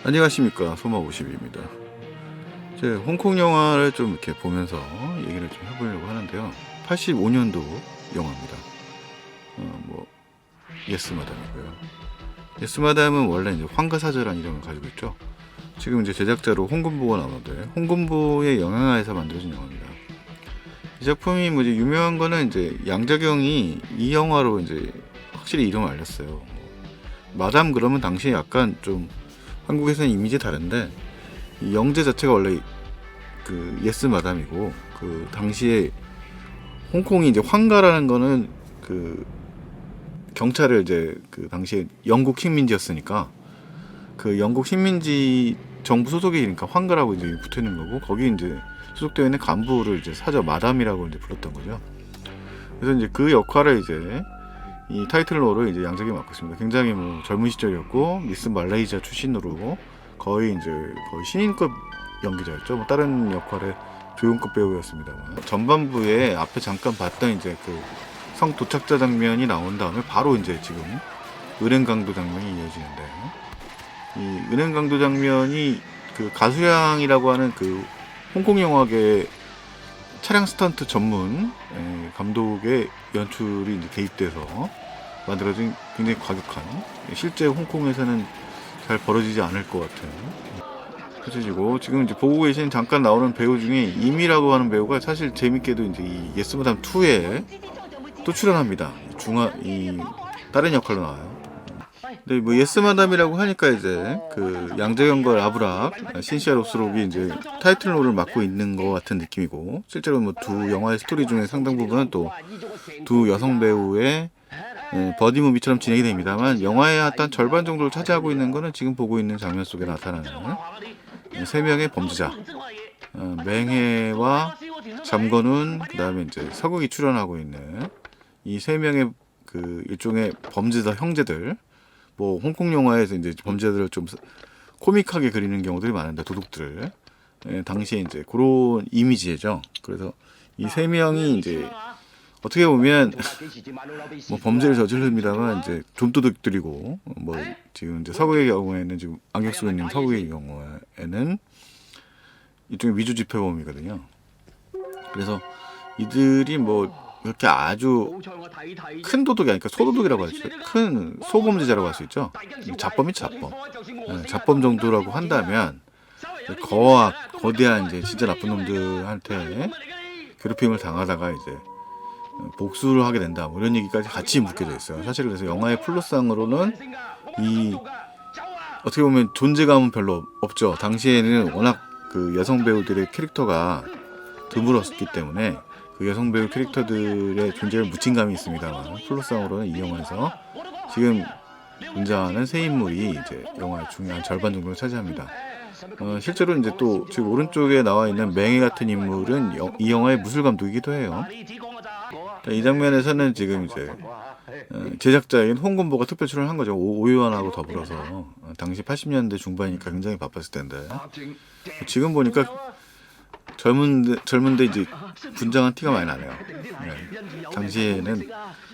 안녕하십니까, 소마50입니다. 제 홍콩 영화를 좀 이렇게 보면서 얘기를 좀 해보려고 하는데요. 85년도 영화입니다. 뭐 예스마담이고요. 예스마담은 원래 이제 황가사자라는 이름을 가지고 있죠. 지금 이제 제작자로 홍금보가 나오는데 홍금보의 영향하에서 만들어진 영화입니다. 이 작품이 뭐 이제 유명한 거는 이제 양자경이 이 영화로 이제 확실히 이름을 알렸어요. 마담 그러면 당시에 약간 좀 한국에서는 이미지 다른데 이 영재 자체가 원래 그 예스 마담이고, 그 당시에 홍콩이 이제 황가라는 거는 그 경찰을 이제 그 당시에 영국 식민지였으니까 그 영국 식민지 정부 소속이니까 황가라고 이제 붙어 있는 거고, 거기 이제 소속되어 있는 간부를 이제 사저 마담이라고 이제 불렀던 거죠. 그래서 이제 그 역할을 이제 이 타이틀로를 이제 양작이 맡고 있습니다. 굉장히 뭐 젊은 시절이었고 미스 말레이시아 출신으로 거의 신인급 연기자였죠. 뭐 다른 역할의 조연급 배우였습니다만, 전반부에 앞에 잠깐 봤던 이제 그 성 도착자 장면이 나온 다음에 바로 이제 지금 은행 강도 장면이 이어지는데, 이 은행 강도 장면이 그 가수량이라고 하는 그 홍콩 영화계 차량 스턴트 전문 감독의 연출이 이제 개입돼서 만들어진 굉장히 과격한, 실제 홍콩에서는 잘 벌어지지 않을 것 같은 표지고, 지금 이제 보고 계신 잠깐 나오는 배우 중에 임이라고 하는 배우가 사실 재밌게도 이제 이 예스마담 2에 또 출연합니다. 이 다른 역할로 나와요. 근데 뭐 예스마담이라고 하니까 이제 그 양재경과 라브락, 신시아 로스록이 이제 타이틀롤을 맡고 있는 것 같은 느낌이고, 실제로 뭐 두 영화의 스토리 중에 상당 부분은 또 두 여성 배우의 버디 무비처럼 진행이 됩니다만, 영화의 한 절반 정도를 차지하고 있는 거는 지금 보고 있는 장면 속에 나타나는 세 명의 범죄자, 맹해와 잠건운, 그 다음에 이제 서극이 출연하고 있는 이 세 명의 그 일종의 범죄자 형제들. 뭐 홍콩 영화에서 이제 범죄들을 좀 코믹하게 그리는 경우들이 많은데, 도둑들을 당시에 이제 그런 이미지죠. 그래서 이 세 명이 이제 어떻게 보면 뭐 범죄를 저지릅니다만 이제 좀도둑들이고, 뭐 지금 이제 서구의 경우에는 지금 안경 쓰고 있는 서구의 경우에는 일종의 위조 지폐범이거든요. 그래서 이들이 뭐 이렇게 아주 큰 도둑이 아니까 소도둑이라고 할 수 있죠. 큰 소범죄자라고 할 수 있죠. 자범이 자범. 자범 정도라고 한다면 거대한 이제 진짜 나쁜 놈들한테 괴롭힘을 당하다가 이제 복수를 하게 된다, 뭐 이런 얘기까지 같이 묶여져 있어요. 사실 그래서 영화의 플롯상으로는 이 어떻게 보면 존재감은 별로 없죠. 당시에는 워낙 그 여성 배우들의 캐릭터가 드물었기 때문에 그 여성 배우 캐릭터들의 존재에 묻힌감이 있습니다만, 플롯상으로는 이 영화에서 지금 등장하는 세 인물이 이제 영화의 중요한 절반 정도를 차지합니다. 실제로 이제 또 지금 오른쪽에 나와 있는 맹해 같은 인물은 이 영화의 무술 감독이기도 해요. 이 장면에서는 지금 이제 제작자인 홍금보가 특별 출연한 거죠. 오유환하고 더불어서. 당시 80년대 중반이니까 굉장히 바빴을 텐데, 지금 보니까 젊은데 이제 분장한 티가 많이 나네요. 당시에는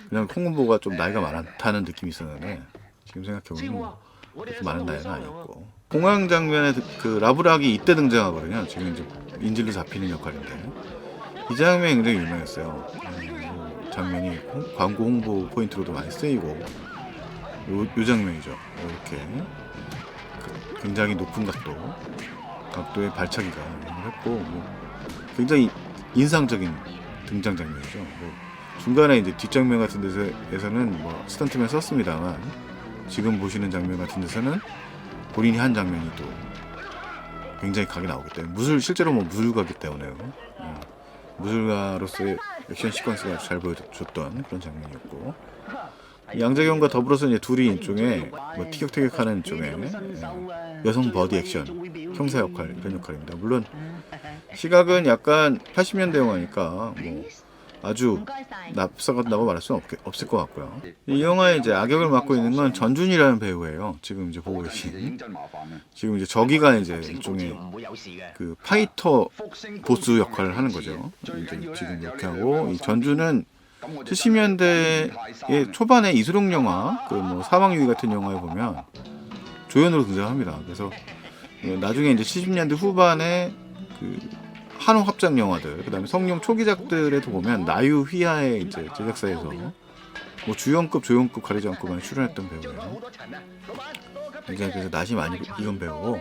그냥 홍금보가 좀 나이가 많다는 느낌이 있었는데, 지금 생각해보면 뭐 그렇게 많은 나이는 아니었고, 공항 장면에 그 라브락이 이때 등장하거든요. 지금 이제 인질로 잡히는 역할인데, 이 장면이 굉장히 유명했어요. 장면이 광고 홍보 포인트로도 많이 쓰이고, 요 장면이죠. 이렇게 굉장히 높은 각도의 발차기가 했고, 뭐 굉장히 인상적인 등장 장면이죠. 뭐 중간에 이제 뒷장면 같은 데서는 뭐 스턴트맨 썼습니다만, 지금 보시는 장면 같은 데서는 본인이 한 장면이 또 굉장히 각이 나오기 때문에, 실제로 뭐 무술가기 때문에요. 무술가로서의 액션 시퀀스가 잘 보여줬던 그런 장면이었고, 양재경과 더불어서 이제 둘이 일종의 뭐 티격태격하는 일종의 여성 버디 액션 형사 역할, 이런 역할입니다. 물론 시각은 약간 80년대 영화니까 뭐 아주 납작하다고 말할 수는 없을 것 같고요. 이 영화에 이제 악역을 맡고 있는 건 전준이라는 배우예요. 지금 이제 보고 계신, 지금 이제 저기가 이제 일종의 그 파이터 보스 역할을 하는 거죠. 이제 지금 이렇게 하고, 이 전준은 70년대의 초반에 이수룡 영화, 그 뭐 사망유의 같은 영화에 보면 조연으로 등장합니다. 그래서 나중에 이제 70년대 후반에 그 한국 합작 영화들, 그다음에 성룡 초기작들에도 보면 나유 휘하의 이제 제작사에서 뭐 주연급, 조연급 가리지 않고 많이 출연했던 배우예요. 굉장히 그래서 낯이 많이 익은 배우고,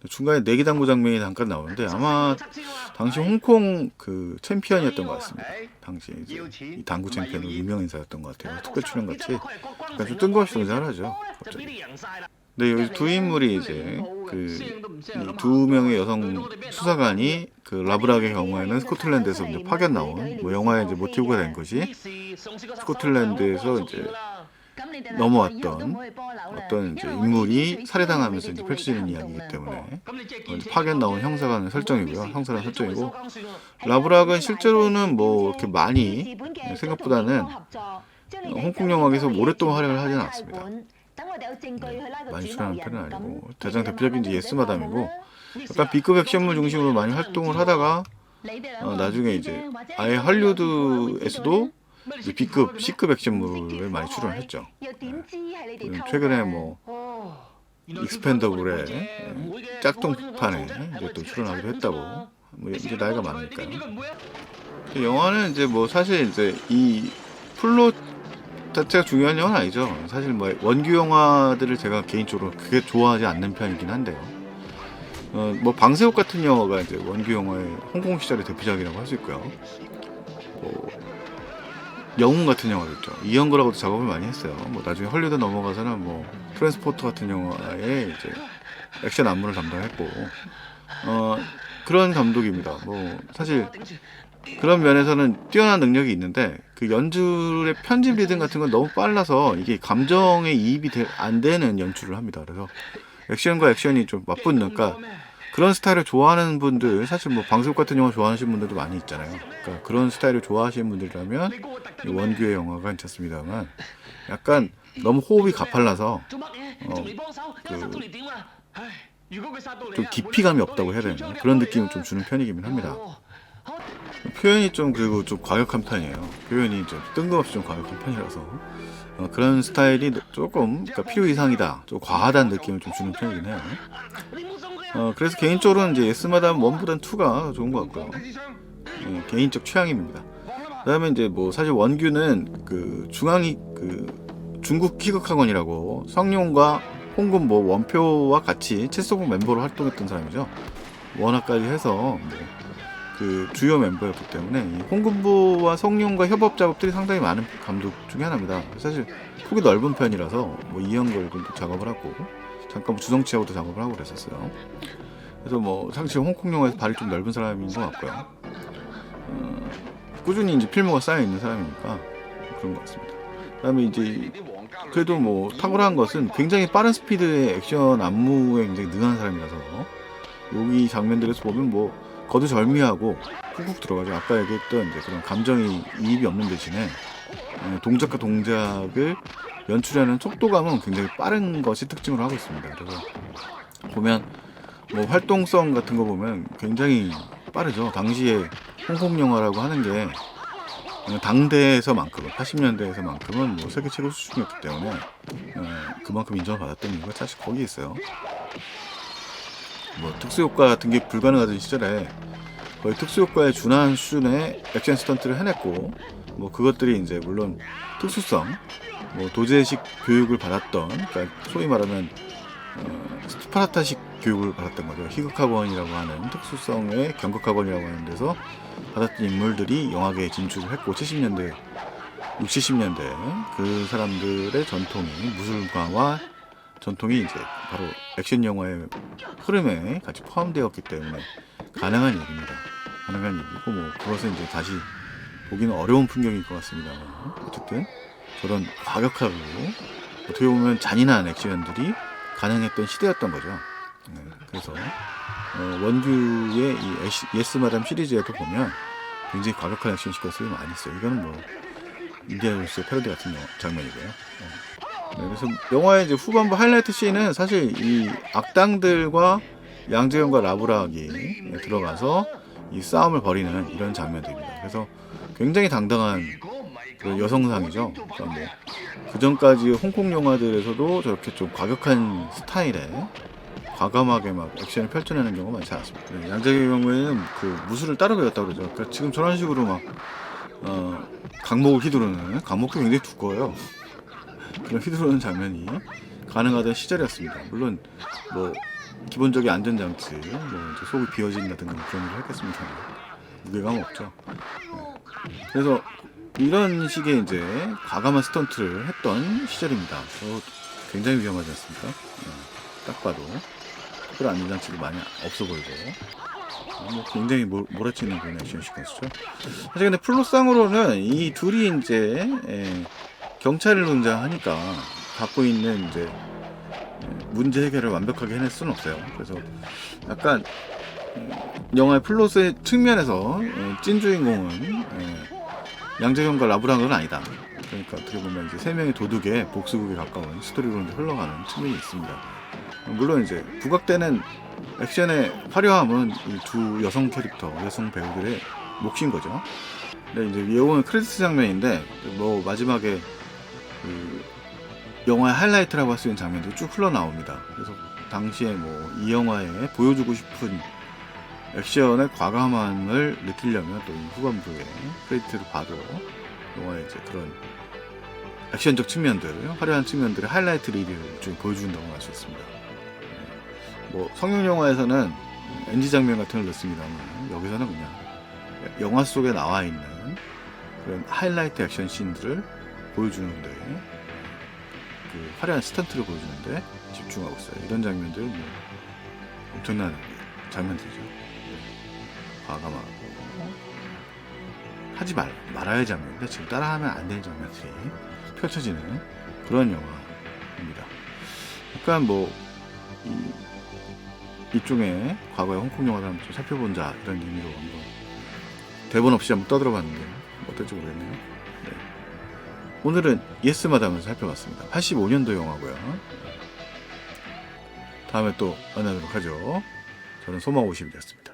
중간에 내기당구 장면이 잠깐 나오는데 아마 당시 홍콩 그 챔피언이었던 것 같습니다. 당시 이제 이 당구 챔피언으로 유명 인사였던 것 같아요. 특별 출연 같이 약간 좀 뜬금없이 등장을 하죠. 갑자기. 근데 여기 두 인물이 이제 그 두 명의 여성 수사관이 그 라브락의 경우에는 스코틀랜드에서 이제 파견 나온 뭐 영화의 이제 모티브가 된 것이 스코틀랜드에서 이제 넘어왔던 어떤 이제 인물이 살해당하면서 이제 펼쳐지는 이야기이기 때문에 이제 파견 나온 형사관 설정이고요. 형사관 설정이고, 라브락은 실제로는 뭐 이렇게 많이 생각보다는 홍콩 영화에서 오랫동안 활약을 하지는 않았습니다. 많이 출연하는 편은 아니고, 가장 대표적인 이제 예스마담이고, 약간 B급 액션물 중심으로 많이 활동을 하다가 나중에 이제 아예 할리우드에서도 B급, C급 액션물을 많이 출연했죠. 최근에 뭐 익스펜더블의 짝퉁판에 이제 또 출연하기도 했다고. 뭐 이제 나이가 많으니까. 영화는 이제 뭐 사실 이제 이 플롯 자체가 중요한 영화는 아니죠. 사실 뭐 원규 영화들을 제가 개인적으로 그게 좋아하지 않는 편이긴 한데요. 뭐 방세욱 같은 영화가 이제 원규 영화의 홍콩 시절의 대표작이라고 할 수 있고요. 뭐 영웅 같은 영화도 있죠. 이영거라고도 작업을 많이 했어요. 뭐 나중에 헐리우드 넘어가서는 뭐 트랜스포터 같은 영화에 이제 액션 안무를 담당했고, 그런 감독입니다. 뭐 사실 그런 면에서는 뛰어난 능력이 있는데, 그 연출의 편집 리듬 같은 건 너무 빨라서 이게 감정에 이입이 안 되는 연출을 합니다. 그래서 액션과 액션이 좀 맞붙는, 그러니까 그런 스타일을 좋아하는 분들, 사실 뭐 방송 같은 영화 좋아하시는 분들도 많이 있잖아요. 그러니까 그런 스타일을 좋아하시는 분들이라면 이 원규의 영화가 괜찮습니다만, 약간 너무 호흡이 가팔라서 좀 깊이감이 없다고 해야 되나, 그런 느낌을 좀 주는 편이긴 합니다. 표현이 좀, 그리고 좀 과격한 편이에요. 표현이 좀 뜬금없이 좀 과격한 편이라서 그런 스타일이 조금, 그러니까 필요 이상이다, 좀 과하다는 느낌을 좀 주는 편이긴 해요. 그래서 개인적으로는 이제 예스마담 1보단 2가 좋은 것 같고요. 개인적 취향입니다. 그 다음에 이제 뭐 사실 원규는 그 중국 희극학원이라고 성룡과 홍금 뭐 원표와 같이 칠소공 멤버로 활동했던 사람이죠. 원화까지 해서 뭐 그 주요 멤버였기 때문에 이 홍금보와 성룡과 협업 작업들이 상당히 많은 감독 중에 하나입니다. 사실 폭이 넓은 편이라서 뭐 이영걸도 작업을 하고, 잠깐 주성치하고도 작업을 하고 그랬었어요. 그래서 뭐 사실 홍콩 영화에서 발이 좀 넓은 사람인 것 같고요. 꾸준히 이제 필모가 쌓여 있는 사람이니까 그런 것 같습니다. 그다음에 이제 그래도 뭐 탁월한 것은 굉장히 빠른 스피드의 액션 안무에 굉장히 능한 사람이라서 여기 장면들에서 보면 뭐 거두절미하고 훅훅 들어가죠. 아까 얘기했던 이제 그런 감정이 이입이 없는 대신에 동작과 동작을 연출하는 속도감은 굉장히 빠른 것이 특징으로 하고 있습니다. 그래서 보면 뭐 활동성 같은 거 보면 굉장히 빠르죠. 당시에 홍콩 영화라고 하는 게 당대에서만큼은, 80년대에서만큼은 뭐 세계 최고 수준이었기 때문에 그만큼 인정을 받았던 이유가 사실 거기에 있어요. 뭐 특수효과 같은 게 불가능하던 시절에 거의 특수효과에 준한 수준의 액션 스턴트를 해냈고, 뭐 그것들이 이제 물론 특수성, 뭐 도제식 교육을 받았던, 그러니까 소위 말하면 스파르타식 교육을 받았던 거죠. 희극학원이라고 하는 특수성의 경극학원이라고 하는 데서 받았던 인물들이 영화계에 진출을 했고, 70년대, 60, 70년대 그 사람들의 전통이, 무술가와 전통이 이제 바로 액션 영화의 흐름에 같이 포함되었기 때문에 가능한 얘기입니다. 가능한 얘기고, 뭐 그것은 이제 다시 보기는 어려운 풍경일 것 같습니다. 어쨌든 저런 과격하고 어떻게 보면 잔인한 액션들이 가능했던 시대였던 거죠. 그래서 원규의 이 예스마담 시리즈에도 보면 굉장히 과격한 액션 시퀀스가 많이 있어요. 이거는 뭐 인디아나 존스의 패러디 같은 장면이고요. 그래서 영화의 이제 후반부 하이라이트 씬은 사실 이 악당들과 양재현과 라브락이 들어가서 이 싸움을 벌이는 이런 장면들입니다. 그래서 굉장히 당당한 그 여성상이죠. 그러니까 뭐 그 전까지 홍콩 영화들에서도 저렇게 좀 과격한 스타일의 과감하게 막 액션을 펼쳐내는 경우가 많지 않습니다. 네, 양자기의 경우에는 그 무술을 따로 배웠다고 그러죠. 그러니까 지금 저런 식으로 막 강목을 휘두르는, 강목도 굉장히 두꺼워요. 그런 휘두르는 장면이 가능하던 시절이었습니다. 물론 뭐 기본적인 안전장치, 뭐 이제 속이 비어진다든가 뭐 그런 일을 했겠습니다. 무게감 없죠. 네. 그래서 이런 식의 이제 과감한 스턴트를 했던 시절입니다. 굉장히 위험하지 않습니까? 딱 봐도 특별한 안전장치도 많이 없어 보이고 뭐 굉장히 몰아치는 그런 액션 시퀀스죠. 사실 근데 플롯상으로는 이 둘이 이제 경찰을 등장하니까 갖고 있는 이제 문제 해결을 완벽하게 해낼 수는 없어요. 그래서 약간 영화의 플롯의 측면에서 찐 주인공은 양재경과 라브랑은 아니다. 그러니까 어떻게 보면 이제 세 명의 도둑의 복수극에 가까운 스토리로 이제 흘러가는 측면이 있습니다. 물론 이제 부각되는 액션의 화려함은 이 두 여성 캐릭터, 여성 배우들의 몫인 거죠. 근데 이제 이거는 크레디트 장면인데 뭐 마지막에 그 영화의 하이라이트라고 할 수 있는 장면들이 쭉 흘러나옵니다. 그래서 당시에 뭐 이 영화에 보여주고 싶은 액션의 과감함을 느끼려면 또 이 후반부에 크레디트를 봐도 영화의 이제 그런 액션적 측면들, 화려한 측면들의 하이라이트 리뷰를 좀 보여준다고 할 수 있습니다. 뭐 성형 영화에서는 NG 장면 같은 걸 넣습니다만 여기서는 그냥 영화 속에 나와 있는 그런 하이라이트 액션 씬들을 보여주는데 그 화려한 스턴트를 보여주는데 집중하고 있어요. 이런 장면들 뭐 엄청난 장면들이죠. 과감하고 하지 말아야 할 장면인데 지금 따라하면 안 되는 장면들이 펼쳐지는 그런 영화입니다. 약간 뭐 이쪽에 과거의 홍콩 영화를 한번 좀 살펴본자 이런 의미로 한번 대본 없이 한번 떠들어봤는데 어떨지 모르겠네요. 네. 오늘은 예스 마담을 살펴봤습니다. 85년도 영화고요. 다음에 또 만나도록 하죠. 저는 소마50이었습니다.